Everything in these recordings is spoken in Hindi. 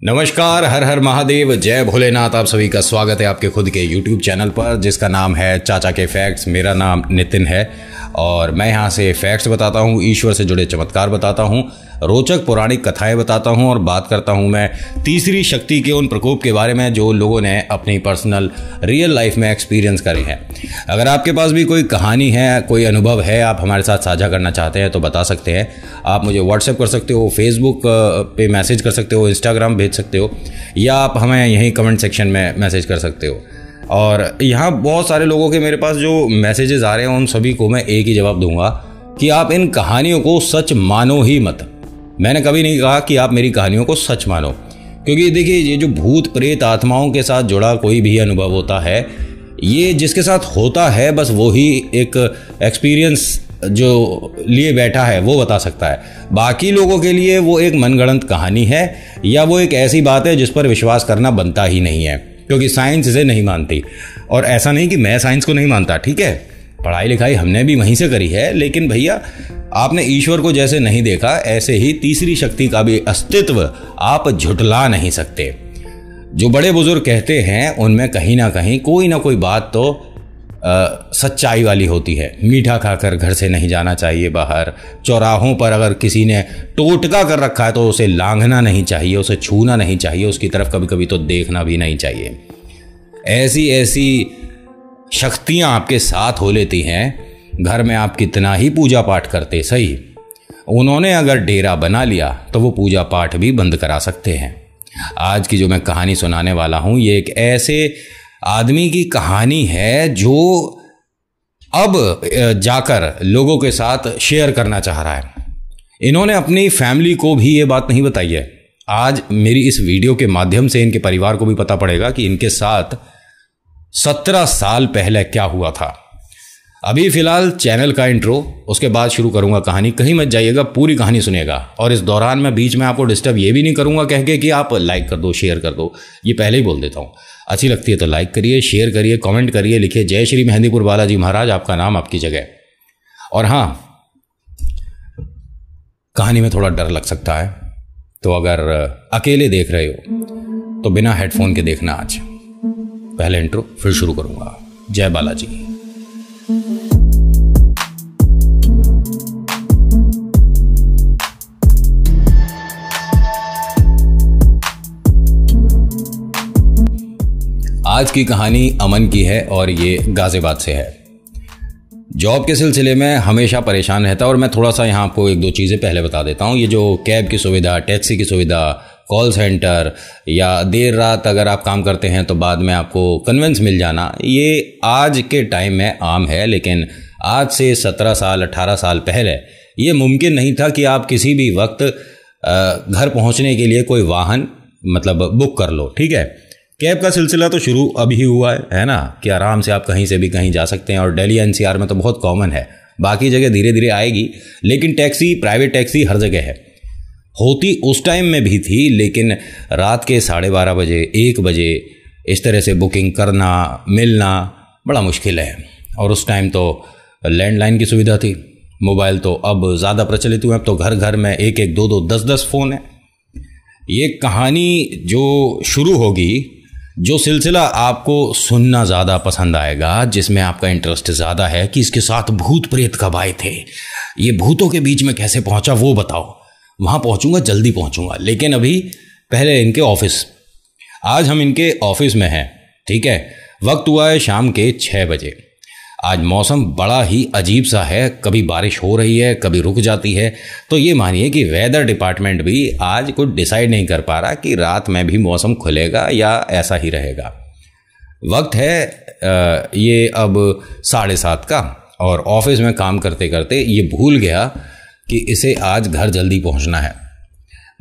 नमस्कार, हर हर महादेव, जय भोलेनाथ। आप सभी का स्वागत है आपके खुद के YouTube चैनल पर जिसका नाम है चाचा के फैक्ट्स। मेरा नाम नितिन है और मैं यहाँ से फैक्ट्स बताता हूँ, ईश्वर से जुड़े चमत्कार बताता हूँ, रोचक पौराणिक कथाएं बताता हूँ और बात करता हूँ मैं तीसरी शक्ति के उन प्रकोप के बारे में जो लोगों ने अपनी पर्सनल रियल लाइफ में एक्सपीरियंस करे हैं। अगर आपके पास भी कोई कहानी है, कोई अनुभव है, आप हमारे साथ साझा करना चाहते हैं तो बता सकते हैं। आप मुझे व्हाट्सएप कर सकते हो, फेसबुक पे मैसेज कर सकते हो, इंस्टाग्राम भेज सकते हो या आप हमें यहीं कमेंट सेक्शन में मैसेज कर सकते हो। और यहाँ बहुत सारे लोगों के मेरे पास जो मैसेजेस आ रहे हैं उन सभी को मैं एक ही जवाब दूंगा कि आप इन कहानियों को सच मानो ही मत। मैंने कभी नहीं कहा कि आप मेरी कहानियों को सच मानो, क्योंकि देखिए ये जो भूत प्रेत आत्माओं के साथ जुड़ा कोई भी अनुभव होता है, ये जिसके साथ होता है बस वो ही एक एक्सपीरियंस जो लिए बैठा है वो बता सकता है। बाकी लोगों के लिए वो एक मनगढ़ंत कहानी है या वो एक ऐसी बात है जिस पर विश्वास करना बनता ही नहीं है, क्योंकि साइंस इसे नहीं मानती। और ऐसा नहीं कि मैं साइंस को नहीं मानता, ठीक है, पढ़ाई लिखाई हमने भी वहीं से करी है, लेकिन भैया आपने ईश्वर को जैसे नहीं देखा ऐसे ही तीसरी शक्ति का भी अस्तित्व आप झुठला नहीं सकते। जो बड़े बुजुर्ग कहते हैं उनमें कहीं ना कोई बात तो सच्चाई वाली होती है। मीठा खाकर घर से नहीं जाना चाहिए बाहर, चौराहों पर अगर किसी ने टोटका कर रखा है तो उसे लांघना नहीं चाहिए, उसे छूना नहीं चाहिए, उसकी तरफ कभी कभी तो देखना भी नहीं चाहिए। ऐसी ऐसी शक्तियां आपके साथ हो लेती हैं, घर में आप कितना ही पूजा पाठ करते सही, उन्होंने अगर डेरा बना लिया तो वो पूजा पाठ भी बंद करा सकते हैं। आज की जो मैं कहानी सुनाने वाला हूं ये एक ऐसे आदमी की कहानी है जो अब जाकर लोगों के साथ शेयर करना चाह रहा है। इन्होंने अपनी फैमिली को भी ये बात नहीं बताई है। आज मेरी इस वीडियो के माध्यम से इनके परिवार को भी पता पड़ेगा कि इनके साथ 17 साल पहले क्या हुआ था। अभी फिलहाल चैनल का इंट्रो, उसके बाद शुरू करूंगा कहानी। कहीं मत जाइएगा, पूरी कहानी सुनेगा। और इस दौरान मैं बीच में आपको डिस्टर्ब ये भी नहीं करूंगा कह के कि आप लाइक कर दो, शेयर कर दो, ये पहले ही बोल देता हूँ। अच्छी लगती है तो लाइक करिए, शेयर करिए, कमेंट करिए, लिखिए जय श्री मेहंदीपुर बालाजी महाराज, आपका नाम आपकी जगह। और हाँ, कहानी में थोड़ा डर लग सकता है, तो अगर अकेले देख रहे हो तो बिना हेडफोन के देखना। आज पहले इंट्रो फिर शुरू करूंगा। जय बालाजी। आज की कहानी अमन की है और ये गाजियाबाद से है। जॉब के सिलसिले में हमेशा परेशान रहता है और मैं थोड़ा सा यहाँ आपको एक दो चीज़ें पहले बता देता हूँ। ये जो कैब की सुविधा, टैक्सी की सुविधा, कॉल सेंटर या देर रात अगर आप काम करते हैं तो बाद में आपको कन्वेंस मिल जाना, ये आज के टाइम में आम है। लेकिन आज से 17 साल 18 साल पहले ये मुमकिन नहीं था कि आप किसी भी वक्त घर पहुँचने के लिए कोई वाहन मतलब बुक कर लो, ठीक है। कैब का सिलसिला तो शुरू अभी हुआ है ना, कि आराम से आप कहीं से भी कहीं जा सकते हैं और दिल्ली एनसीआर में तो बहुत कॉमन है, बाकी जगह धीरे धीरे आएगी। लेकिन टैक्सी, प्राइवेट टैक्सी हर जगह है, होती उस टाइम में भी थी, लेकिन रात के 12:30 बजे 1 बजे इस तरह से बुकिंग करना, मिलना बड़ा मुश्किल है। और उस टाइम तो लैंडलाइन की सुविधा थी, मोबाइल तो अब ज़्यादा प्रचलित हुए, अब तो घर घर में 1-1, 2-2, 10-10 फ़ोन है। ये कहानी जो शुरू होगी, जो सिलसिला आपको सुनना ज़्यादा पसंद आएगा, जिसमें आपका इंटरेस्ट ज़्यादा है कि इसके साथ भूत प्रेत कब आए थे, ये भूतों के बीच में कैसे पहुंचा वो बताओ, वहाँ पहुंचूंगा, जल्दी पहुंचूंगा। लेकिन अभी पहले इनके ऑफिस। आज हम इनके ऑफिस में हैं, ठीक है। वक्त हुआ है शाम के 6 बजे। आज मौसम बड़ा ही अजीब सा है, कभी बारिश हो रही है, कभी रुक जाती है। तो ये मानिए कि वेदर डिपार्टमेंट भी आज कुछ डिसाइड नहीं कर पा रहा कि रात में भी मौसम खुलेगा या ऐसा ही रहेगा। वक्त है ये अब 7:30 का, और ऑफिस में काम करते करते ये भूल गया कि इसे आज घर जल्दी पहुंचना है।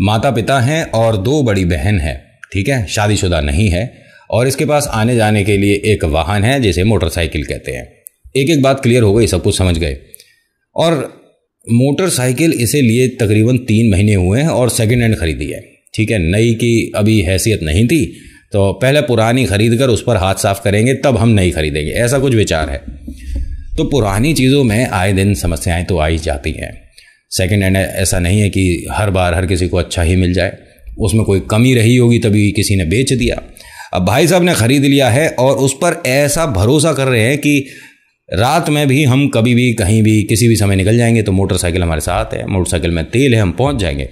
माता पिता हैं और 2 बड़ी बहन है, ठीक है, शादीशुदा नहीं है, और इसके पास आने जाने के लिए एक वाहन है जिसे मोटरसाइकिल कहते हैं। एक एक बात क्लियर हो गई, सब कुछ समझ गए। और मोटरसाइकिल इसे लिए तकरीबन 3 महीने हुए हैं और सेकंड हैंड खरीदी है, ठीक है। नई की अभी हैसियत नहीं थी, तो पहले पुरानी खरीद कर उस पर हाथ साफ करेंगे तब हम नई खरीदेंगे, ऐसा कुछ विचार है। तो पुरानी चीज़ों में आए दिन समस्याएं तो आ ही जाती हैं। सेकंड हैंड ऐसा नहीं है कि हर बार हर किसी को अच्छा ही मिल जाए। उसमें कोई कमी रही होगी तभी किसी ने बेच दिया। अब भाई साहब ने ख़रीद लिया है और उस पर ऐसा भरोसा कर रहे हैं कि रात में भी हम कभी भी कहीं भी किसी भी समय निकल जाएंगे, तो मोटरसाइकिल हमारे साथ है, मोटरसाइकिल में तेल है, हम पहुंच जाएंगे।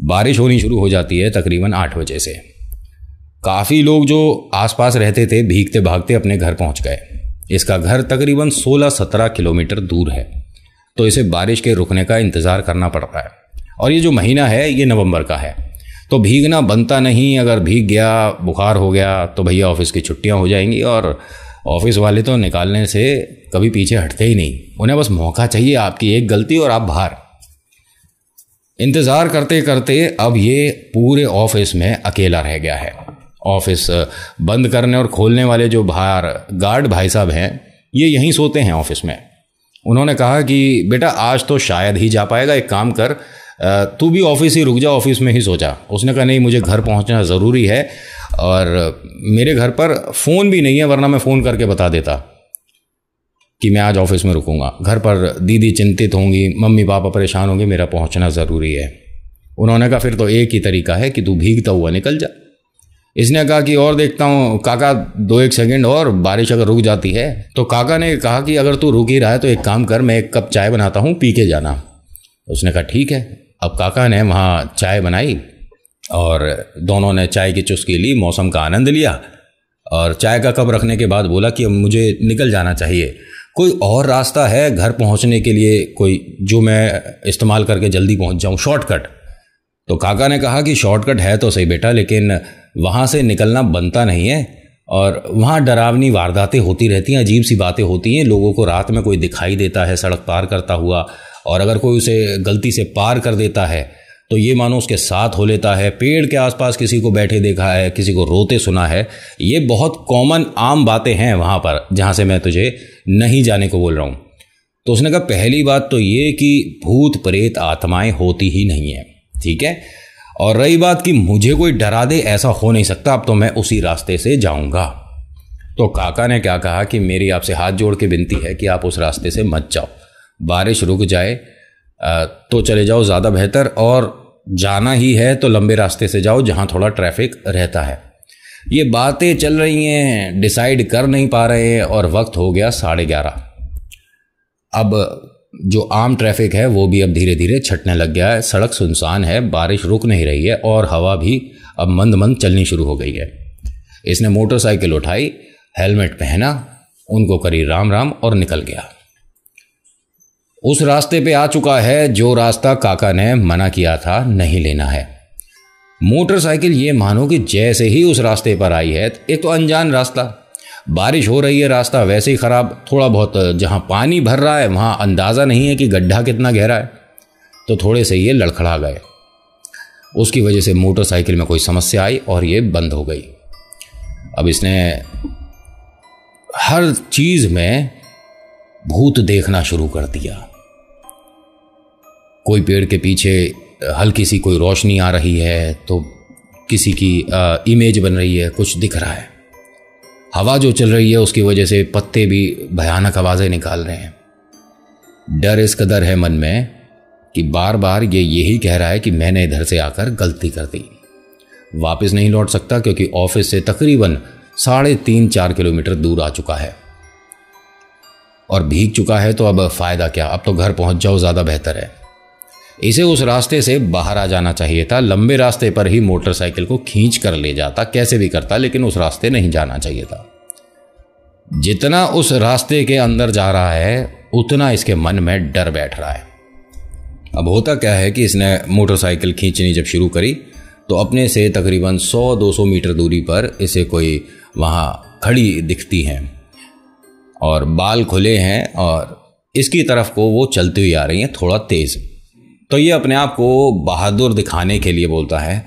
बारिश होनी शुरू हो जाती है तकरीबन 8 बजे से। काफ़ी लोग जो आसपास रहते थे भीगते भागते अपने घर पहुंच गए। इसका घर तकरीबन 16-17 किलोमीटर दूर है, तो इसे बारिश के रुकने का इंतज़ार करना पड़ रहा है। और ये जो महीना है ये नवंबर का है, तो भीगना बनता नहीं। अगर भीग गया, बुखार हो गया, तो भैया ऑफिस की छुट्टियां हो जाएंगी। और ऑफिस वाले तो निकालने से कभी पीछे हटते ही नहीं, उन्हें बस मौका चाहिए, आपकी एक गलती और आप बाहर। इंतज़ार करते करते अब ये पूरे ऑफिस में अकेला रह गया है। ऑफिस बंद करने और खोलने वाले जो बाहर गार्ड भाई साहब हैं, ये यहीं सोते हैं ऑफिस में। उन्होंने कहा कि बेटा आज तो शायद ही जा पाएगा, एक काम कर, तू भी ऑफिस ही रुक जा, ऑफिस में ही सो जा। उसने कहा नहीं, मुझे घर पहुंचना ज़रूरी है और मेरे घर पर फ़ोन भी नहीं है, वरना मैं फ़ोन करके बता देता कि मैं आज ऑफिस में रुकूंगा। घर पर दीदी चिंतित होंगी, मम्मी पापा परेशान होंगे, मेरा पहुंचना ज़रूरी है। उन्होंने कहा फिर तो एक ही तरीका है कि तू भीगता हुआ निकल जा। इसने कहा कि और देखता हूँ काका, 2-1 सेकंड और, बारिश अगर रुक जाती है। तो काका ने कहा कि अगर तू रुक ही रहा है तो एक काम कर, मैं 1 कप चाय बनाता हूँ, पी के जाना। उसने कहा ठीक है। अब काका ने वहाँ चाय बनाई और दोनों ने चाय की चुस्की ली, मौसम का आनंद लिया और चाय का कप रखने के बाद बोला कि अब मुझे निकल जाना चाहिए। कोई और रास्ता है घर पहुँचने के लिए, कोई जो मैं इस्तेमाल करके जल्दी पहुँच जाऊँ, शॉर्टकट? तो काका ने कहा कि शॉर्टकट है तो सही बेटा, लेकिन वहाँ से निकलना बनता नहीं है और वहाँ डरावनी वारदातें होती रहती हैं, अजीब सी बातें होती हैं। लोगों को रात में कोई दिखाई देता है सड़क पार करता हुआ, और अगर कोई उसे गलती से पार कर देता है तो ये मानो उसके साथ हो लेता है। पेड़ के आसपास किसी को बैठे देखा है, किसी को रोते सुना है। ये बहुत कॉमन आम बातें हैं वहाँ पर, जहाँ से मैं तुझे नहीं जाने को बोल रहा हूँ। तो उसने कहा पहली बात तो ये कि भूत प्रेत आत्माएं होती ही नहीं है, ठीक है। और रही बात कि मुझे कोई डरा दे, ऐसा हो नहीं सकता, अब तो मैं उसी रास्ते से जाऊंगा। तो काका ने क्या कहा कि मेरी आपसे हाथ जोड़ के विनती है कि आप उस रास्ते से मत जाओ, बारिश रुक जाए तो चले जाओ, ज़्यादा बेहतर, और जाना ही है तो लंबे रास्ते से जाओ जहाँ थोड़ा ट्रैफिक रहता है। ये बातें चल रही हैं, डिसाइड कर नहीं पा रहे हैं और वक्त हो गया 11:30। अब जो आम ट्रैफिक है वो भी अब धीरे धीरे छटने लग गया है, सड़क सुनसान है, बारिश रुक नहीं रही है और हवा भी अब मंद मंद चलनी शुरू हो गई है। इसने मोटरसाइकिल उठाई, हेलमेट पहना, उनको करी राम राम और निकल गया। उस रास्ते पे आ चुका है जो रास्ता काका ने मना किया था नहीं लेना है। मोटरसाइकिल ये मानो कि जैसे ही उस रास्ते पर आई है, एक तो अनजान रास्ता, बारिश हो रही है, रास्ता वैसे ही ख़राब, थोड़ा बहुत जहाँ पानी भर रहा है वहाँ अंदाज़ा नहीं है कि गड्ढा कितना गहरा है, तो थोड़े से ये लड़खड़ा गए। उसकी वजह से मोटरसाइकिल में कोई समस्या आई और ये बंद हो गई। अब इसने हर चीज़ में भूत देखना शुरू कर दिया। कोई पेड़ के पीछे हल्की सी कोई रोशनी आ रही है तो किसी की इमेज बन रही है, कुछ दिख रहा है। हवा जो चल रही है उसकी वजह से पत्ते भी भयानक आवाज़ें निकाल रहे हैं। डर इस कदर है मन में कि बार बार ये यही कह रहा है कि मैंने इधर से आकर गलती कर दी, वापस नहीं लौट सकता, क्योंकि ऑफिस से तकरीबन 3.5-4 किलोमीटर दूर आ चुका है और भीग चुका है। तो अब फ़ायदा क्या, अब तो घर पहुंच जाओ, ज़्यादा बेहतर है। इसे उस रास्ते से बाहर आ जाना चाहिए था, लंबे रास्ते पर ही मोटरसाइकिल को खींच कर ले जाता, कैसे भी करता, लेकिन उस रास्ते नहीं जाना चाहिए था। जितना उस रास्ते के अंदर जा रहा है उतना इसके मन में डर बैठ रहा है। अब होता क्या है कि इसने मोटरसाइकिल खींचनी जब शुरू करी तो अपने से तकरीबन 100-200 मीटर दूरी पर इसे कोई वहाँ खड़ी दिखती हैं और बाल खुले हैं और इसकी तरफ को वो चलती हुई आ रही हैं थोड़ा तेज़। तो ये अपने आप को बहादुर दिखाने के लिए बोलता है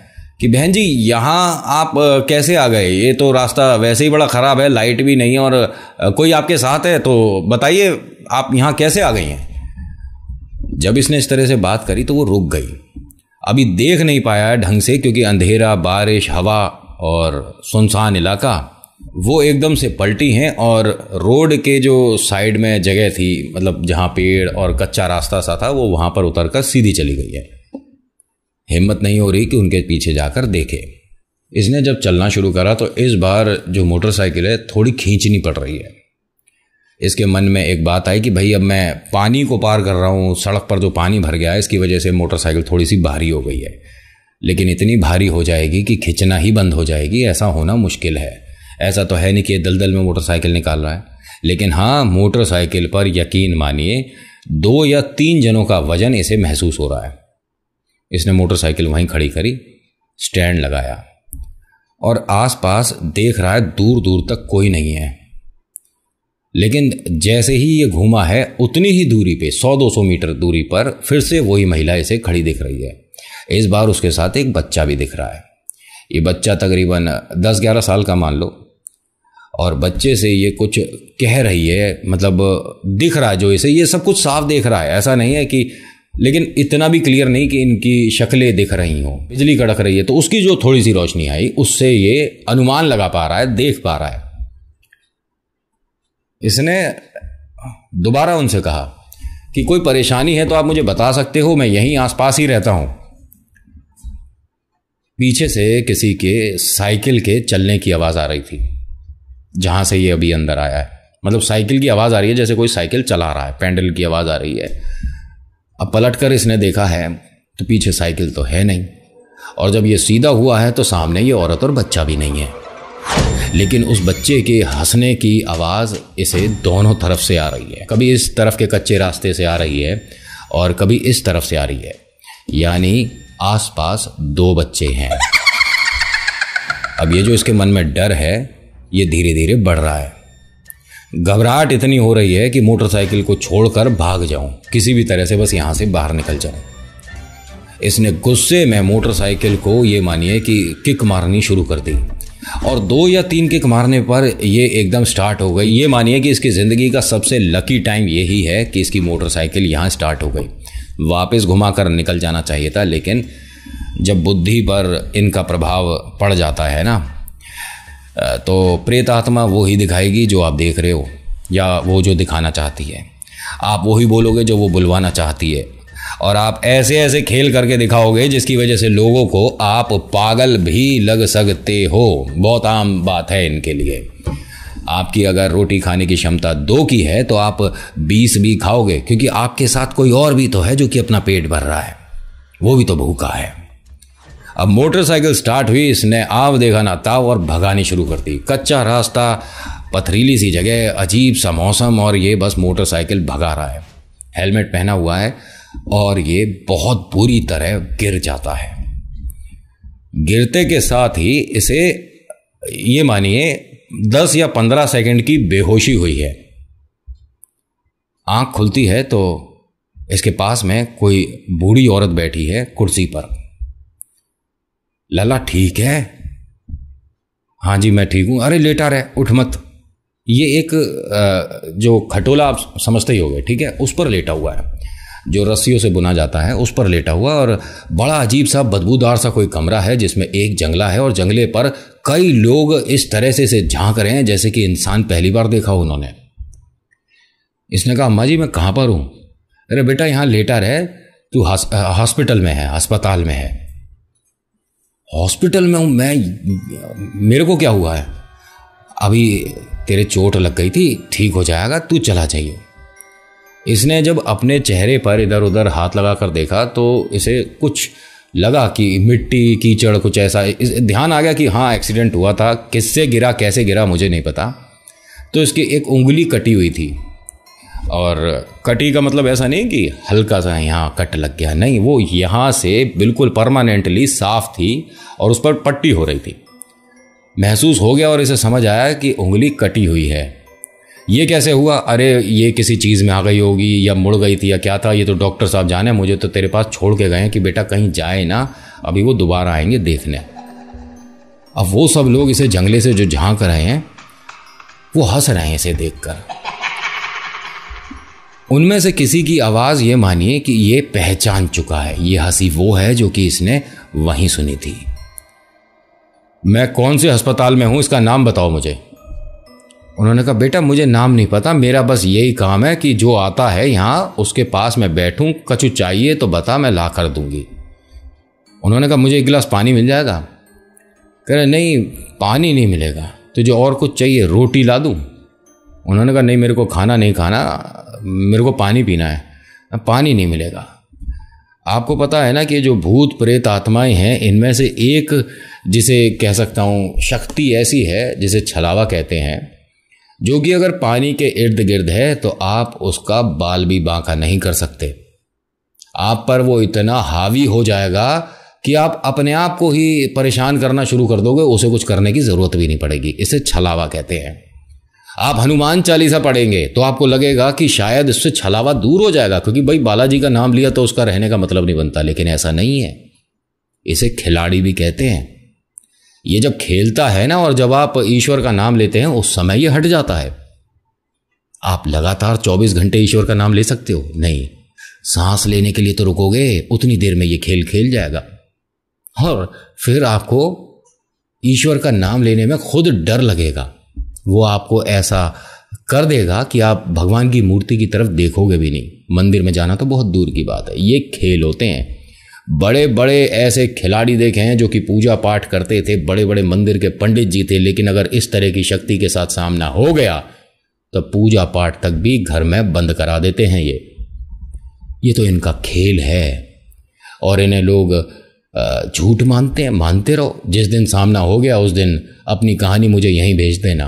कि बहन जी यहाँ आप कैसे आ गए, ये तो रास्ता वैसे ही बड़ा ख़राब है, लाइट भी नहीं है और कोई आपके साथ है, तो बताइए आप यहाँ कैसे आ गई हैं। जब इसने इस तरह से बात करी तो वो रुक गई। अभी देख नहीं पाया ढंग से क्योंकि अंधेरा, बारिश, हवा और सुनसान इलाका, वो एकदम से पलटी हैं और रोड के जो साइड में जगह थी, मतलब जहाँ पेड़ और कच्चा रास्ता सा था, वो वहाँ पर उतरकर सीधी चली गई है। हिम्मत नहीं हो रही कि उनके पीछे जाकर देखे। इसने जब चलना शुरू करा तो इस बार जो मोटरसाइकिल है थोड़ी खींचनी पड़ रही है। इसके मन में एक बात आई कि भाई अब मैं पानी को पार कर रहा हूँ, सड़क पर जो पानी भर गया है इसकी वजह से मोटरसाइकिल थोड़ी सी भारी हो गई है, लेकिन इतनी भारी हो जाएगी कि खिंचना ही बंद हो जाएगी, ऐसा होना मुश्किल है। ऐसा तो है नहीं कि दलदल में मोटरसाइकिल निकाल रहा है, लेकिन हाँ मोटरसाइकिल पर यकीन मानिए 2 या 3 जनों का वजन इसे महसूस हो रहा है। इसने मोटरसाइकिल वहीं खड़ी करी, स्टैंड लगाया और आसपास देख रहा है दूर दूर तक कोई नहीं है। लेकिन जैसे ही ये घूमा है उतनी ही दूरी पे 100-200 मीटर दूरी पर फिर से वही महिला इसे खड़ी दिख रही है। इस बार उसके साथ एक बच्चा भी दिख रहा है। ये बच्चा तकरीबन 10-11 साल का मान लो, और बच्चे से ये कुछ कह रही है, मतलब दिख रहा है जो इसे, ये सब कुछ साफ देख रहा है, ऐसा नहीं है कि, लेकिन इतना भी क्लियर नहीं कि इनकी शक्लें दिख रही हों। बिजली कड़क रही है तो उसकी जो थोड़ी सी रोशनी आई उससे ये अनुमान लगा पा रहा है, देख पा रहा है। इसने दोबारा उनसे कहा कि कोई परेशानी है तो आप मुझे बता सकते हो, मैं यहीं आसपास ही रहता हूं। पीछे से किसी के साइकिल के चलने की आवाज़ आ रही थी जहां से ये अभी अंदर आया है। मतलब साइकिल की आवाज़ आ रही है, जैसे कोई साइकिल चला रहा है, पैडल की आवाज़ आ रही है। अब पलटकर इसने देखा है तो पीछे साइकिल तो है नहीं, और जब ये सीधा हुआ है तो सामने ये औरत और बच्चा भी नहीं है। लेकिन उस बच्चे के हंसने की आवाज़ इसे दोनों तरफ से आ रही है, कभी इस तरफ के कच्चे रास्ते से आ रही है और कभी इस तरफ से आ रही है, यानी आसपास 2 बच्चे हैं। अब ये जो इसके मन में डर है ये धीरे धीरे बढ़ रहा है। घबराहट इतनी हो रही है कि मोटरसाइकिल को छोड़कर भाग जाऊं, किसी भी तरह से बस यहां से बाहर निकल जाऊं। इसने गुस्से में मोटरसाइकिल को ये मानिए कि किक मारनी शुरू कर दी, और 2 या 3 किक मारने पर ये एकदम स्टार्ट हो गई। ये मानिए कि इसकी ज़िंदगी का सबसे लकी टाइम यही है कि इसकी मोटरसाइकिल यहाँ स्टार्ट हो गई। वापस घुमाकर निकल जाना चाहिए था, लेकिन जब बुद्धि पर इनका प्रभाव पड़ जाता है ना, तो प्रेत आत्मा वो ही दिखाएगी जो आप देख रहे हो, या वो जो दिखाना चाहती है। आप वही बोलोगे जो वो बुलवाना चाहती है, और आप ऐसे ऐसे खेल करके दिखाओगे जिसकी वजह से लोगों को आप पागल भी लग सकते हो। बहुत आम बात है इनके लिए। आपकी अगर रोटी खाने की क्षमता 2 की है तो आप 20 भी खाओगे, क्योंकि आपके साथ कोई और भी तो है जो कि अपना पेट भर रहा है, वो भी तो भूखा है। अब मोटरसाइकिल स्टार्ट हुई, इसने आव देखा ना ताव और भगानी शुरू कर दी। कच्चा रास्ता, पथरीली सी जगह, अजीब सा मौसम, और ये बस मोटरसाइकिल भगा रहा है। हेलमेट पहना हुआ है और ये बहुत बुरी तरह गिर जाता है। गिरते के साथ ही इसे ये मानिए 10 या 15 सेकंड की बेहोशी हुई है। आंख खुलती है तो इसके पास में कोई बूढ़ी औरत बैठी है कुर्सी पर। लला ठीक है? हाँ जी मैं ठीक हूं। अरे लेटा रहे, उठ मत। ये एक जो खटोला आप समझते ही होंगे, ठीक है, उस पर लेटा हुआ है, जो रस्सियों से बुना जाता है, उस पर लेटा हुआ। और बड़ा अजीब सा बदबूदार सा कोई कमरा है जिसमें एक जंगला है, और जंगले पर कई लोग इस तरह से इसे झांक रहे हैं जैसे कि इंसान पहली बार देखा हो उन्होंने। इसने कहा अम्मा जी मैं कहाँ पर हूँ? अरे बेटा यहाँ लेटा रहे, तू हॉस्पिटल में है, अस्पताल में है। हॉस्पिटल में हूँ मैं? मेरे को क्या हुआ है? अभी तेरे चोट लग गई थी, ठीक हो जाएगा, तू चला जाइए। इसने जब अपने चेहरे पर इधर उधर हाथ लगा कर देखा तो इसे कुछ लगा कि मिट्टी कीचड़ कुछ ऐसा, ध्यान आ गया कि हाँ एक्सीडेंट हुआ था। किससे गिरा कैसे गिरा मुझे नहीं पता। तो इसकी एक उंगली कटी हुई थी, और कटी का मतलब ऐसा नहीं कि हल्का सा यहाँ कट लग गया, नहीं, वो यहाँ से बिल्कुल परमानेंटली साफ थी और उस पर पट्टी हो रही थी। महसूस हो गया और इसे समझ आया कि उंगली कटी हुई है। ये कैसे हुआ? अरे ये किसी चीज़ में आ गई होगी या मुड़ गई थी या क्या था, ये तो डॉक्टर साहब जाने, मुझे तो तेरे पास छोड़ के गए हैं कि बेटा कहीं जाए ना, अभी वो दोबारा आएंगे देखने। अब वो सब लोग इसे जंगले से जो झांक रहे हैं वो हंस रहे हैं इसे देखकर। उनमें से किसी की आवाज़ ये मानिए कि ये पहचान चुका है, ये हंसी वो है जो कि इसने वहीं सुनी थी। मैं कौन से अस्पताल में हूं, इसका नाम बताओ मुझे। उन्होंने कहा बेटा मुझे नाम नहीं पता, मेरा बस यही काम है कि जो आता है यहाँ उसके पास मैं बैठूं, कछु चाहिए तो बता, मैं ला कर दूंगी। उन्होंने कहा मुझे 1 गिलास पानी मिल जाएगा? कह रहे नहीं पानी नहीं मिलेगा, तुझे और कुछ चाहिए, रोटी ला दूँ? उन्होंने कहा नहीं मेरे को खाना नहीं खाना, मेरे को पानी पीना है। पानी नहीं मिलेगा। आपको पता है ना कि जो भूत प्रेत आत्माएं हैं इनमें से एक, जिसे कह सकता हूँ शक्ति ऐसी है जिसे छलावा कहते हैं, जो कि अगर पानी के इर्द गिर्द है तो आप उसका बाल भी बांका नहीं कर सकते। आप पर वो इतना हावी हो जाएगा कि आप अपने आप को ही परेशान करना शुरू कर दोगे, उसे कुछ करने की ज़रूरत भी नहीं पड़ेगी। इसे छलावा कहते हैं। आप हनुमान चालीसा पढ़ेंगे तो आपको लगेगा कि शायद इससे छलावा दूर हो जाएगा, क्योंकि भाई बालाजी का नाम लिया तो उसका रहने का मतलब नहीं बनता, लेकिन ऐसा नहीं है। इसे खिलाड़ी भी कहते हैं। ये जब खेलता है ना और जब आप ईश्वर का नाम लेते हैं उस समय ये हट जाता है। आप लगातार 24 घंटे ईश्वर का नाम ले सकते हो? नहीं। सांस लेने के लिए तो रुकोगे, उतनी देर में ये खेल खेल जाएगा और फिर आपको ईश्वर का नाम लेने में खुद डर लगेगा। वो आपको ऐसा कर देगा कि आप भगवान की मूर्ति की तरफ देखोगे भी नहीं। मंदिर में जाना तो बहुत दूर की बात है। ये खेल होते हैं। बड़े बड़े ऐसे खिलाड़ी देखे हैं जो कि पूजा पाठ करते थे, बड़े बड़े मंदिर के पंडित जी थे, लेकिन अगर इस तरह की शक्ति के साथ सामना हो गया तो पूजा पाठ तक भी घर में बंद करा देते हैं। ये तो इनका खेल है और इन्हें लोग झूठ मानते हैं। मानते रहो, जिस दिन सामना हो गया उस दिन अपनी कहानी मुझे यहीं भेज देना।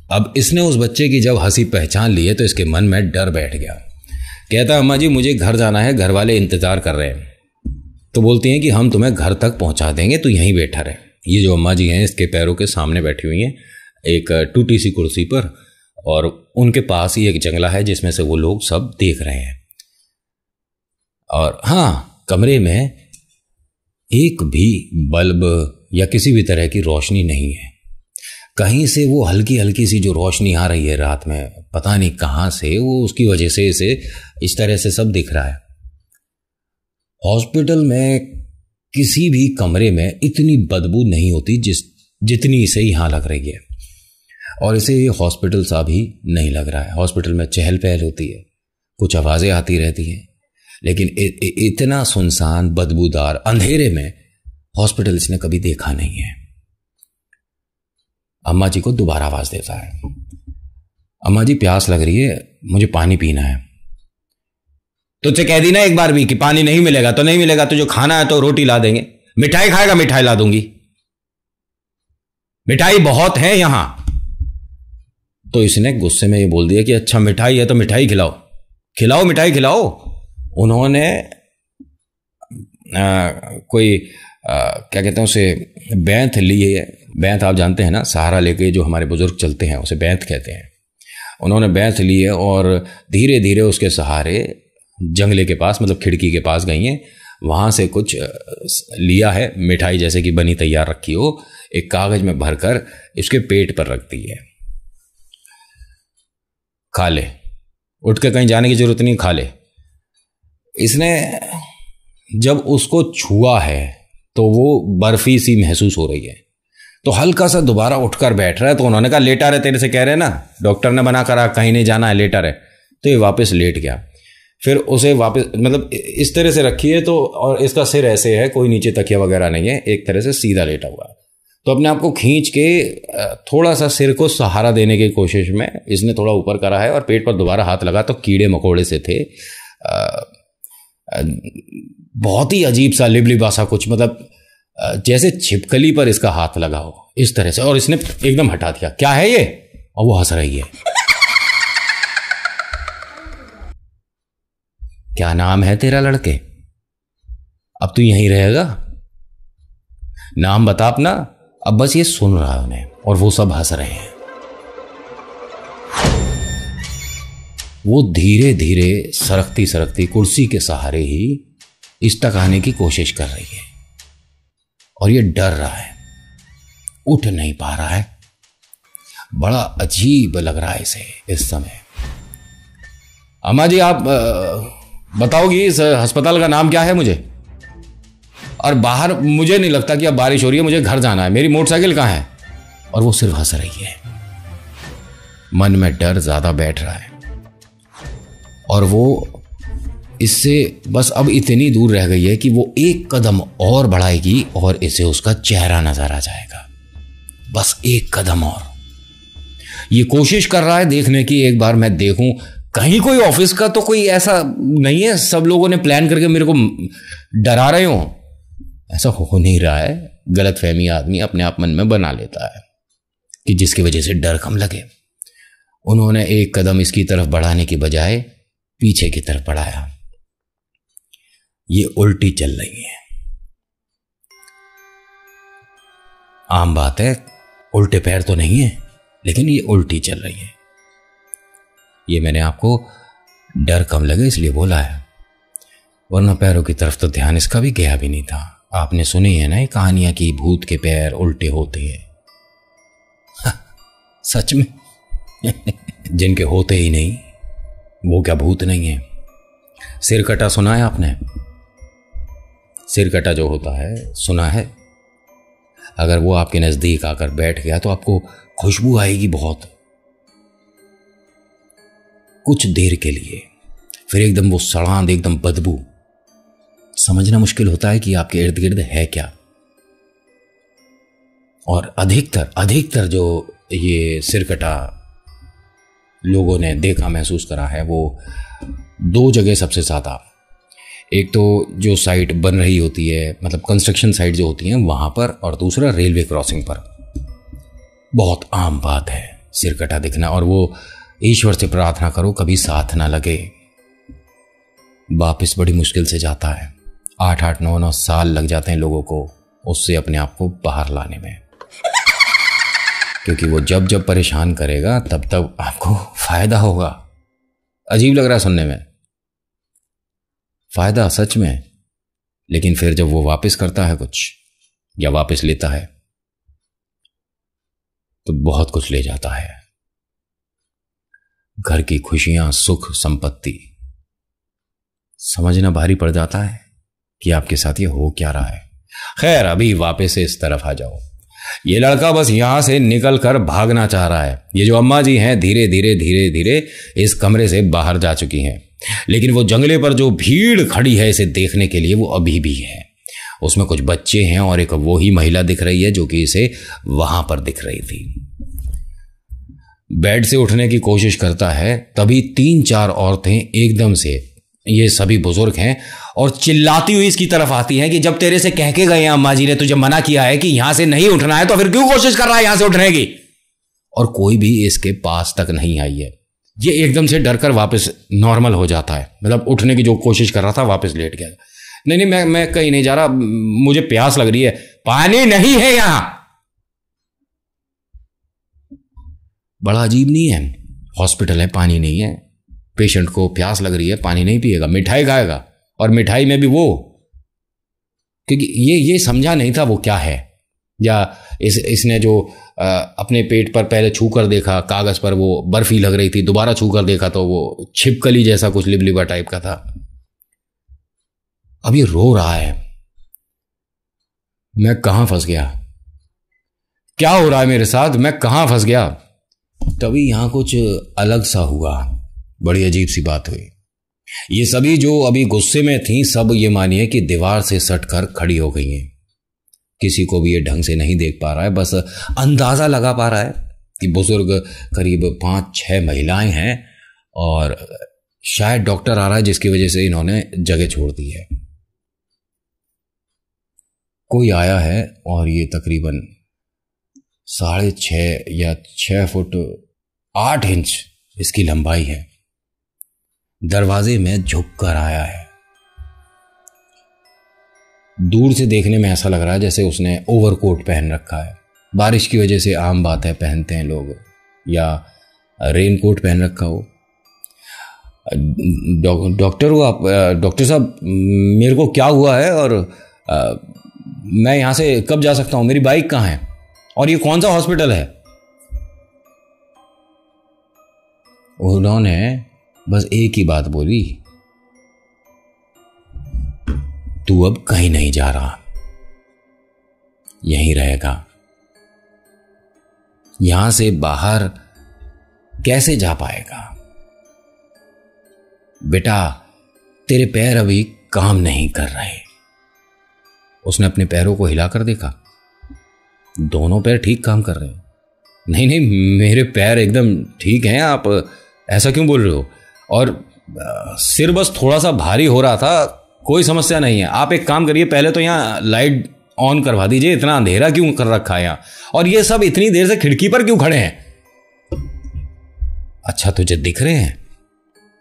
अब इसने उस बच्चे की जब हंसी पहचान ली है तो इसके मन में डर बैठ गया। कहता अम्मा जी मुझे घर जाना है, घर वाले इंतज़ार कर रहे हैं। तो बोलती हैं कि हम तुम्हें घर तक पहुंचा देंगे, तो यहीं बैठा रहे। ये जो अम्मा जी हैं इसके पैरों के सामने बैठी हुई हैं एक टूटी सी कुर्सी पर, और उनके पास ही एक जंगला है जिसमें से वो लोग सब देख रहे हैं। और हाँ, कमरे में एक भी बल्ब या किसी भी तरह की रोशनी नहीं है। कहीं से वो हल्की हल्की सी जो रोशनी आ रही है रात में, पता नहीं कहाँ से, वो उसकी वजह से इसे इस तरह से सब दिख रहा है। हॉस्पिटल में किसी भी कमरे में इतनी बदबू नहीं होती जितनी इसे यहाँ लग रही है, और इसे ये हॉस्पिटल सा भी नहीं लग रहा है। हॉस्पिटल में चहल पहल होती है, कुछ आवाज़ें आती रहती हैं, लेकिन इतना सुनसान बदबूदार अंधेरे में हॉस्पिटल इसने कभी देखा नहीं है। अम्मा जी को दोबारा आवाज़ देता है, अम्मा जी प्यास लग रही है, मुझे पानी पीना है। तुझसे कह दी ना एक बार भी कि पानी नहीं मिलेगा तो नहीं मिलेगा, तुझे खाना है तो रोटी ला देंगे। मिठाई खाएगा, मिठाई ला दूंगी, मिठाई बहुत है यहां। तो इसने गुस्से में ये बोल दिया कि अच्छा मिठाई है तो मिठाई खिलाओ, खिलाओ मिठाई खिलाओ। उन्होंने कोई क्या कहते हैं उसे, बैंथ ली है। बैंथ आप जानते हैं ना, सहारा लेके जो हमारे बुजुर्ग चलते हैं उसे बैंथ कहते हैं। उन्होंने बैंथ ली है और धीरे धीरे उसके सहारे जंगले के पास, मतलब खिड़की के पास गई हैं। वहाँ से कुछ लिया है, मिठाई जैसे कि बनी तैयार रखी हो, एक कागज में भरकर इसके पेट पर रख दी है। खा ले, उठ के कहीं जाने की जरूरत नहीं, खा ले। इसने जब उसको छुआ है तो वो बर्फी सी महसूस हो रही है, तो हल्का सा दोबारा उठकर बैठ रहा है। तो उन्होंने कहा लेटा रहे, तेरे से कह रहे ना, डॉक्टर ने मना करा, कहीं नहीं जाना है, लेटा रहे। तो ये वापस लेट गया। फिर उसे वापस, मतलब इस तरह से रखी है तो, और इसका सिर ऐसे है, कोई नीचे तकिया वगैरह नहीं है, एक तरह से सीधा लेटा हुआ है। तो अपने आप को खींच के थोड़ा सा सिर को सहारा देने की कोशिश में इसने थोड़ा ऊपर करा है और पेट पर दोबारा हाथ लगा तो कीड़े मकोड़े से थे। बहुत ही अजीब सा लिबलिबा सा कुछ, मतलब जैसे छिपकली पर इसका हाथ लगा हो इस तरह से, और इसने एकदम हटा दिया। क्या है ये? और वो हंस रही है। क्या नाम है तेरा लड़के? अब तू यहीं रहेगा? नाम बता अपना। अब बस ये सुन रहा है उन्हें, और वो सब हंस रहे हैं। वो धीरे धीरे सरकती सरकती कुर्सी के सहारे ही इस तक आने की कोशिश कर रही है, और ये डर रहा है, उठ नहीं पा रहा है। बड़ा अजीब लग रहा है इसे इस समय। अम्मा जी आप बताओगी इस अस्पताल का नाम क्या है मुझे? और बाहर मुझे नहीं लगता कि अब बारिश हो रही है, मुझे घर जाना है, मेरी मोटरसाइकिल कहाँ है? और वो सिर्फ हंस रही है। मन में डर ज्यादा बैठ रहा है, और वो इससे बस अब इतनी दूर रह गई है कि वो एक कदम और बढ़ाएगी और इसे उसका चेहरा नजर आ जाएगा। बस एक कदम और। ये कोशिश कर रहा है देखने की, एक बार मैं देखूं कहीं कोई ऑफिस का तो कोई ऐसा नहीं है, सब लोगों ने प्लान करके मेरे को डरा रहे हो। ऐसा हो नहीं रहा है। गलतफहमी आदमी अपने आप मन में बना लेता है कि जिसकी वजह से डर कम लगे। उन्होंने एक कदम इसकी तरफ बढ़ाने की बजाय पीछे की तरफ बढ़ाया। ये उल्टी चल रही है। आम बात है, उल्टे पैर तो नहीं है, लेकिन ये उल्टी चल रही है। ये मैंने आपको डर कम लगे इसलिए बोला है, वरना पैरों की तरफ तो ध्यान इसका भी गया भी नहीं था। आपने सुनी है ना ये कहानियां कि भूत के पैर उल्टे होते हैं। सच में जिनके होते ही नहीं वो क्या भूत नहीं है। सिर कटा सुना है आपने? सिर कटा जो होता है सुना है? अगर वो आपके नजदीक आकर बैठ गया तो आपको खुशबू आएगी बहुत, कुछ देर के लिए, फिर एकदम वो सड़ांध, एकदम बदबू। समझना मुश्किल होता है कि आपके इर्द गिर्द है क्या। और अधिकतर जो ये सिरकटा लोगों ने देखा, महसूस करा है, वो दो जगह सबसे ज्यादा। एक तो जो साइट बन रही होती है, मतलब कंस्ट्रक्शन साइट जो होती हैं वहां पर, और दूसरा रेलवे क्रॉसिंग पर। बहुत आम बात है सिरकटा दिखना, और वो ईश्वर से प्रार्थना करो कभी साथ ना लगे। वापिस बड़ी मुश्किल से जाता है। 8-8, 9-9 साल लग जाते हैं लोगों को उससे अपने आप को बाहर लाने में, क्योंकि वो जब जब परेशान करेगा तब तब आपको फायदा होगा। अजीब लग रहा है सुनने में, फायदा सच में, लेकिन फिर जब वो वापस करता है कुछ या वापस लेता है तो बहुत कुछ ले जाता है। घर की खुशियां, सुख, संपत्ति। समझना भारी पड़ जाता है कि आपके साथ ये हो क्या रहा है। खैर, अभी वापस से इस तरफ आ जाओ। ये लड़का बस यहां से निकल कर भागना चाह रहा है। ये जो अम्मा जी हैं धीरे धीरे इस कमरे से बाहर जा चुकी हैं, लेकिन वो जंगले पर जो भीड़ खड़ी है इसे देखने के लिए वो अभी भी है। उसमें कुछ बच्चे हैं और एक वो ही महिला दिख रही है जो कि इसे वहां पर दिख रही थी। बेड से उठने की कोशिश करता है, तभी 3-4 औरतें एकदम से, ये सभी बुजुर्ग हैं, और चिल्लाती हुई इसकी तरफ आती हैं कि जब तेरे से कह के गए अम्मा जी ने तुझे मना किया है कि यहां से नहीं उठना है, तो फिर क्यों कोशिश कर रहा है यहां से उठने की। और कोई भी इसके पास तक नहीं आई है। ये एकदम से डर कर वापस नॉर्मल हो जाता है, मतलब उठने की जो कोशिश कर रहा था वापस लेट गया। नहीं, मैं कहीं नहीं जा रहा, मुझे प्यास लग रही है, पानी नहीं है यहां। बड़ा अजीब नहीं है? हॉस्पिटल है, पानी नहीं है, पेशेंट को प्यास लग रही है, पानी नहीं पिएगा, मिठाई खाएगा, और मिठाई में भी वो, क्योंकि ये समझा नहीं था वो क्या है, या इसने जो अपने पेट पर पहले छू कर देखा, कागज पर वो बर्फी लग रही थी, दोबारा छू कर देखा तो वो छिपकली जैसा कुछ लिबलिबा टाइप का था। अब ये रो रहा है, मैं कहां फंस गया, क्या हो रहा है मेरे साथ, मैं कहां फंस गया। तभी यहां कुछ अलग सा हुआ, बड़ी अजीब सी बात हुई। ये सभी जो अभी गुस्से में थी, सब ये मानिए कि दीवार से सटकर खड़ी हो गई हैं। किसी को भी ये ढंग से नहीं देख पा रहा है, बस अंदाजा लगा पा रहा है कि बुजुर्ग करीब 5-6 महिलाएं हैं, और शायद डॉक्टर आ रहा है जिसकी वजह से इन्होंने जगह छोड़ दी है। कोई आया है, और ये तकरीबन 6.5 या 6 फुट 8 इंच इसकी लंबाई है। दरवाजे में झुक कर आया है। दूर से देखने में ऐसा लग रहा है जैसे उसने ओवरकोट पहन रखा है। बारिश की वजह से आम बात है, पहनते हैं लोग, या रेनकोट पहन रखा हो। डॉक्टर हो आप? डॉक्टर साहब, मेरे को क्या हुआ है, और मैं यहां से कब जा सकता हूं, मेरी बाइक कहां है, और ये कौन सा हॉस्पिटल है। उन्होंने बस एक ही बात बोली, तू अब कहीं नहीं जा रहा, यहीं रहेगा। यहां से बाहर कैसे जा पाएगा बेटा, तेरे पैर अभी काम नहीं कर रहे। उसने अपने पैरों को हिलाकर देखा, दोनों पैर ठीक काम कर रहे हैं। नहीं नहीं, मेरे पैर एकदम ठीक हैं, आप ऐसा क्यों बोल रहे हो? और सिर बस थोड़ा सा भारी हो रहा था, कोई समस्या नहीं है। आप एक काम करिए, पहले तो यहाँ लाइट ऑन करवा दीजिए, इतना अंधेरा क्यों कर रखा है यहाँ, और ये सब इतनी देर से खिड़की पर क्यों खड़े हैं? अच्छा, तुझे दिख रहे हैं?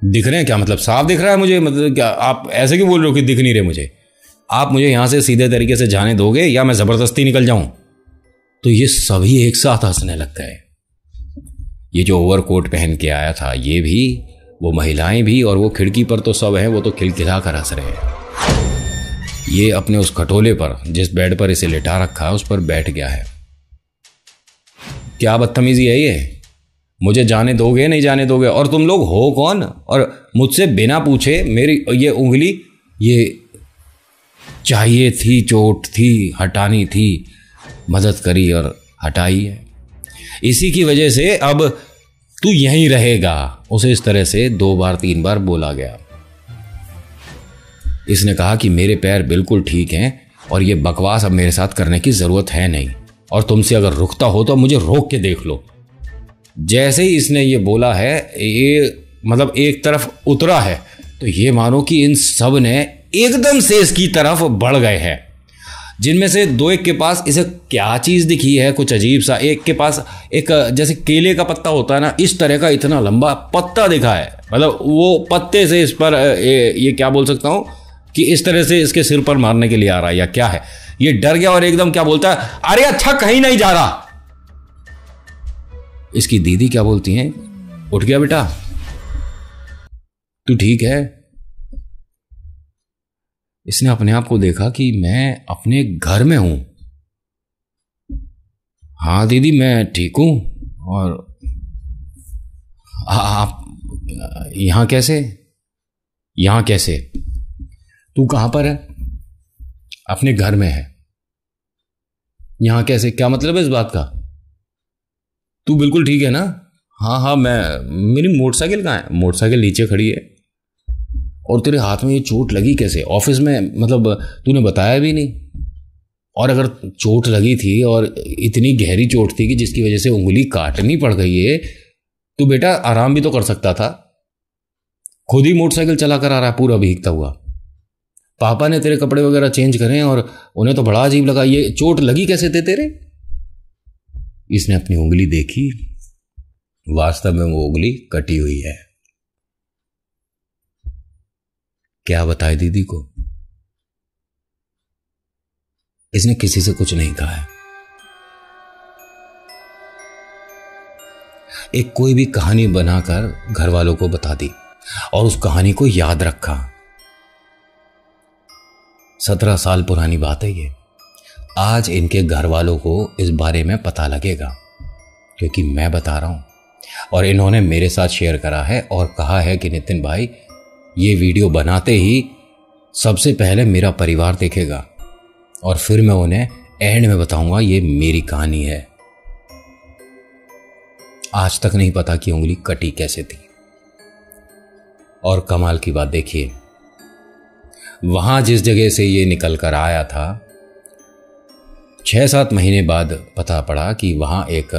दिख रहे हैं क्या मतलब? साफ दिख रहा है मुझे, मतलब क्या आप ऐसे क्यों बोल रहे हो कि दिख नहीं रहे मुझे? आप मुझे यहां से सीधे तरीके से जाने दोगे या मैं जबरदस्ती निकल जाऊं? तो ये सभी एक साथ हंसने लग गए। ये जो ओवरकोट पहन के आया था ये भी, वो महिलाएं भी, और वो खिड़की पर तो सब हैं, वो तो खिलखिला कर हंस रहे हैं। ये अपने उस खटोले पर, जिस बेड पर इसे लिटा रखा है, उस पर बैठ गया है। क्या बदतमीजी है ये? मुझे जाने दोगे नहीं जाने दोगे? और तुम लोग हो कौन? और मुझसे बिना पूछे मेरी ये उंगली, ये चाहिए थी, चोट थी, हटानी थी, मदद करी और हटाई है। इसी की वजह से अब तू यहीं रहेगा। उसे इस तरह से 2 बार 3 बार बोला गया। इसने कहा कि मेरे पैर बिल्कुल ठीक हैं और ये बकवास अब मेरे साथ करने की जरूरत है नहीं, और तुमसे अगर रुकता हो तो मुझे रोक के देख लो। जैसे ही इसने ये बोला है, ये मतलब एक तरफ उतरा है, तो ये मानो कि इन सब ने एकदम से इसकी तरफ बढ़ गए हैं। जिनमें से 2 एक के पास इसे क्या चीज़ दिखी है, कुछ अजीब सा। एक के पास एक जैसे केले का पत्ता होता है ना, इस तरह का इतना लंबा पत्ता दिखा है। मतलब वो पत्ते से इस पर ये क्या बोल सकता हूँ कि इस तरह से इसके सिर पर मारने के लिए आ रहा है या क्या है। ये डर गया और एकदम क्या बोलता है, अरे अच्छा कहीं नहीं जा रहा। इसकी दीदी क्या बोलती हैं, उठ गया बेटा, तू ठीक है? इसने अपने आप को देखा कि मैं अपने घर में हूं। हाँ दीदी मैं ठीक हूं, और आप यहां कैसे? यहां कैसे? तू कहां पर है? अपने घर में है। यहां कैसे? क्या मतलब है इस बात का? तू बिल्कुल ठीक है ना? हाँ हाँ, मेरी मोटरसाइकिल कहाँ है? मोटरसाइकिल नीचे खड़ी है। और तेरे हाथ में ये चोट लगी कैसे? ऑफिस में मतलब तूने बताया भी नहीं। और अगर चोट लगी थी और इतनी गहरी चोट थी कि जिसकी वजह से उंगली काटनी पड़ गई है, तो बेटा आराम भी तो कर सकता था। खुद ही मोटरसाइकिल चला कर आ रहा है पूरा भीगता हुआ। पापा ने तेरे कपड़े वगैरह चेंज करे और उन्हें तो बड़ा अजीब लगा। ये चोट लगी कैसे थे तेरे? इसने अपनी उंगली देखी, वास्तव में वो उंगली कटी हुई है। क्या बताए दीदी को? इसने किसी से कुछ नहीं कहा है। एक कोई भी कहानी बनाकर घर वालों को बता दी और उस कहानी को याद रखा। 17 साल पुरानी बात है ये। आज इनके घर वालों को इस बारे में पता लगेगा क्योंकि मैं बता रहा हूं, और इन्होंने मेरे साथ शेयर करा है और कहा है कि नितिन भाई ये वीडियो बनाते ही सबसे पहले मेरा परिवार देखेगा और फिर मैं उन्हें एंड में बताऊंगा ये मेरी कहानी है। आज तक नहीं पता कि उंगली कटी कैसे थी। और कमाल की बात देखिए, वहां जिस जगह से ये निकल कर आया था, 6-7 महीने बाद पता पड़ा कि वहां एक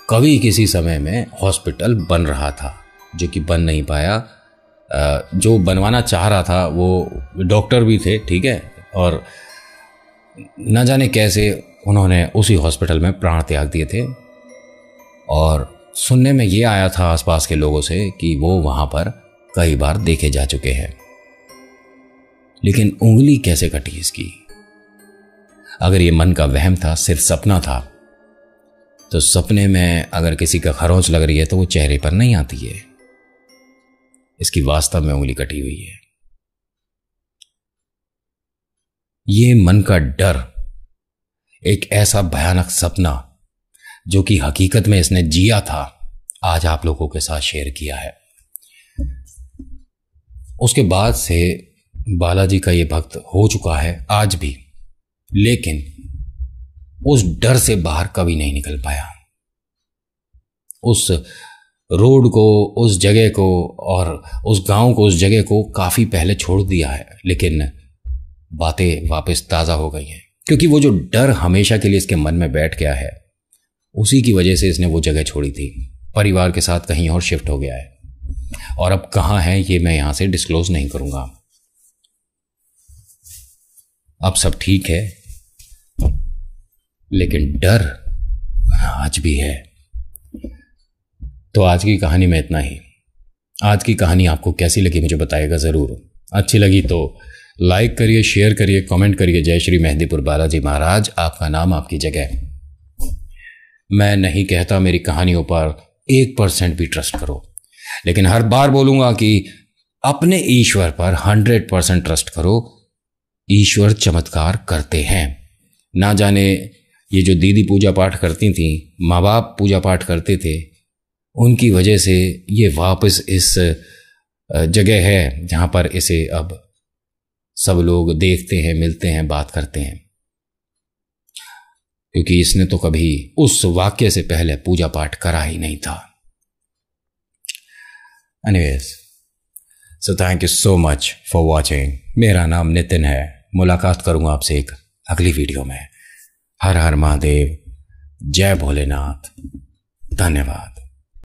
कवि किसी समय में हॉस्पिटल बन रहा था, जो कि बन नहीं पाया। जो बनवाना चाह रहा था वो डॉक्टर भी थे, ठीक है, और न जाने कैसे उन्होंने उसी हॉस्पिटल में प्राण त्याग दिए थे। और सुनने में ये आया था आसपास के लोगों से कि वो वहां पर कई बार देखे जा चुके हैं। लेकिन उंगली कैसे कटी इसकी? अगर ये मन का वहम था, सिर्फ सपना था, तो सपने में अगर किसी का खरोंच लग रही है तो वो चेहरे पर नहीं आती है। इसकी वास्तव में उंगली कटी हुई है। ये मन का डर, एक ऐसा भयानक सपना जो कि हकीकत में इसने जिया था, आज आप लोगों के साथ शेयर किया है। उसके बाद से बालाजी का ये भक्त हो चुका है आज भी, लेकिन उस डर से बाहर कभी नहीं निकल पाया। उस रोड को, उस जगह को और उस गांव को, उस जगह को काफ़ी पहले छोड़ दिया है, लेकिन बातें वापस ताज़ा हो गई हैं क्योंकि वो जो डर हमेशा के लिए इसके मन में बैठ गया है, उसी की वजह से इसने वो जगह छोड़ी थी, परिवार के साथ कहीं और शिफ्ट हो गया है। और अब कहाँ है ये मैं यहाँ से डिस्क्लोज नहीं करूँगा। अब सब ठीक है, लेकिन डर आज भी है। तो आज की कहानी में इतना ही। आज की कहानी आपको कैसी लगी मुझे बताइएगा ज़रूर। अच्छी लगी तो लाइक करिए, शेयर करिए, कमेंट करिए। जय श्री मेहंदीपुर बालाजी महाराज, आपका नाम आपकी जगह। मैं नहीं कहता मेरी कहानियों पर 1% भी ट्रस्ट करो, लेकिन हर बार बोलूँगा कि अपने ईश्वर पर 100% ट्रस्ट करो। ईश्वर चमत्कार करते हैं। ना जाने ये जो दीदी पूजा पाठ करती थी, माँ बाप पूजा पाठ करते थे, उनकी वजह से ये वापस इस जगह है जहाँ पर इसे अब सब लोग देखते हैं, मिलते हैं, बात करते हैं, क्योंकि इसने तो कभी उस वाक्य से पहले पूजा पाठ करा ही नहीं था। Anyways, so thank you so much for watching. मेरा नाम नितिन है। मुलाकात करूंगा आपसे एक अगली वीडियो में। हर हर महादेव, जय भोलेनाथ, धन्यवाद।